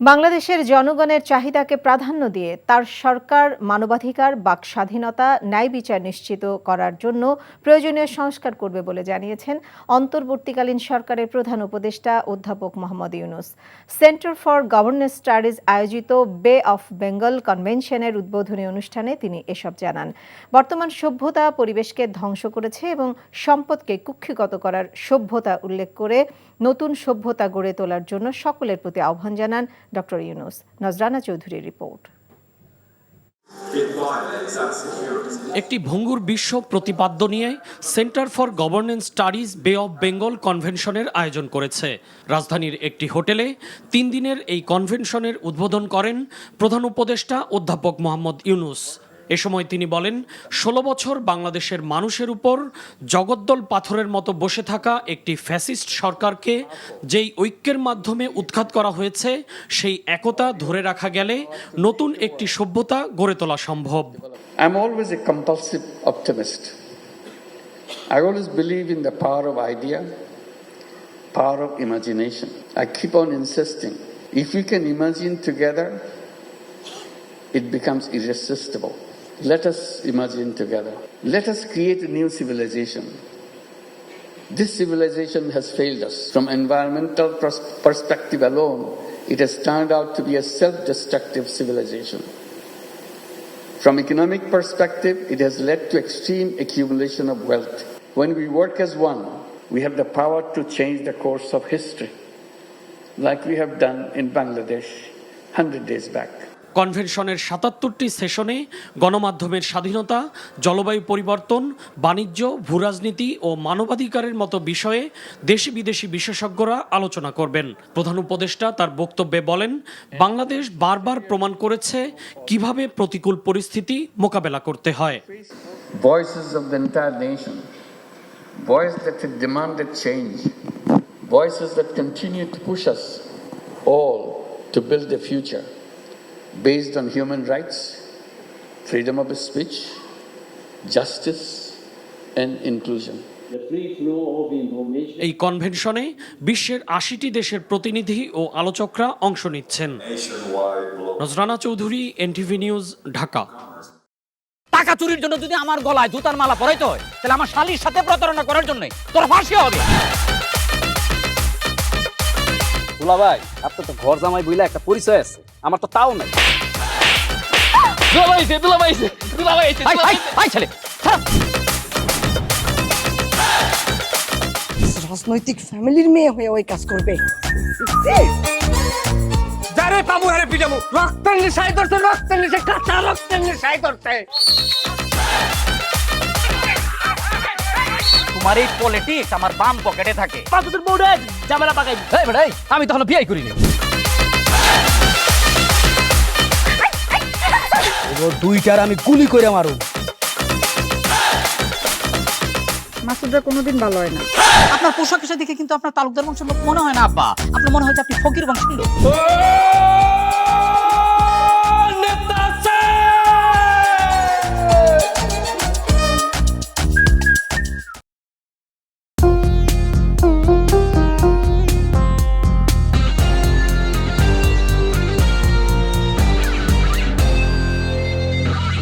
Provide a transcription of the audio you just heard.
বাংলাদেশের জনগণের চাহিদাকে প্রাধান্য দিয়ে তার সরকার মানবাধিকার, বাক স্বাধীনতা, ন্যায় বিচার নিশ্চিত করার জন্য প্রয়োজনীয় সংস্কার করবে বলে জানিয়েছেন অন্তর্বর্তীকালীন সরকারের প্রধান উপদেষ্টা অধ্যাপক Mohammad Yunus. Centre for governance studies আয়োজিত বে অফ বেঙ্গল কনভেনশনের উদ্বোধনী অনুষ্ঠানে তিনি এসব জানান। বর্তমান সভ্যতা পরিবেশকে ধ্বংস করেছে এবং সম্পদকে কুক্ষিগত করার সভ্যতা উল্লেখ করে নতুন সভ্যতা গড়ে তোলার জন্য সকলের প্রতি আহ্বান জানান ডক্টর ইউনূস। নজরানা চৌধুরীর রিপোর্ট। একটি ভঙ্গুর বিশ্ব প্রতিপাদ্য নিয়ে সেন্টার ফর গভর্নেন্স স্টাডিজ বে অফ বেঙ্গল কনভেনশনের আয়োজন করেছে। রাজধানীর একটি হোটেলে 3 দিনের এই কনভেনশনের উদ্বোধন করেন প্রধান উপদেষ্টা অধ্যাপক মোহাম্মদ ইউনূস। এ সময় তিনি বলেন, 16 বছর বাংলাদেশের মানুষের উপর জগদ্দল পাথরের মতো বসে থাকা একটি ফ্যাসিস্ট সরকারকে যেই ঐক্যের মাধ্যমে উৎখাত করা হয়েছে, সেই একতা ধরে রাখা গেলে নতুন একটি সভ্যতা গড়ে তোলা সম্ভব। I'm always a compulsive optimist. I always believe in the power of idea, power of imagination. I keep on insisting, if we can imagine together, it becomes irresistible. Let us imagine together. Let us create a new civilization. This civilization has failed us. From environmental perspective alone, it has turned out to be a self-destructive civilization. From economic perspective, it has led to extreme accumulation of wealth. When we work as one, we have the power to change the course of history, like we have done in Bangladesh 100 days back. কনভেনশনের 77টি সেশনে গণমাধ্যমের স্বাধীনতা, জলবায়ু পরিবর্তন, বাণিজ্য, ভূরাজনীতি ও মানবাধিকারের মতো বিষয়ে দেশি বিদেশি বিশেষজ্ঞরা আলোচনা করবেন। প্রধান উপদেষ্টা তার বক্তব্যে বলেন, বাংলাদেশ বারবার প্রমাণ করেছে কিভাবে প্রতিকূল পরিস্থিতি মোকাবেলা করতে হয়। Voices of the entire nation, voices that have demanded change, voices that continue to push us all to build a future based on human rights, freedom of speech, justice, and inclusion. এই কনভেনশনে বিশ্বের 80টি দেশের প্রতিনিধি ও আলোচকরা অংশ নিচ্ছেন। নজরানা Chowdhury, NTV news, Dhaka. টাকা চুরির জন্য যদি আমার গলায় জুতার মালা পরাইতে হয়, তাহলে আমার শালীর সাথে প্রতারণা করার জন্য তোর ফাঁসি হবে। দুলা ভাই, আপনার তো ঘর জামাই বইলা একটা পরিচয় আছে, আমার তো তাও নাই। রাজনৈতিক ফ্যামিলির মেয়ে হয়ে ওই কাজ করবে। যারে পাবো হারে পিটামু, রক্তের নেশায় ধরতে, রক্তের নেশায়, কাঁচা রক্তের নেশায় ধরতে। তোমার এই পলিটিক্স আমার বাম পকেটে থাকে। পাঁচদের বউরে জামেলা পাকাই। এই বেটাই, আমি তখন বিয়ে করিনি। দুইটার আমি গুলি করে মারু। মাসুদরা কোনোদিন ভালো হয় না। আপনার পোশাক আশাক দেখে কিন্তু আপনার তালুকদার বংশের লোক মনে হয় না আব্বা, আপনার মনে হয় যে আপনি ফকির বংশের লোক।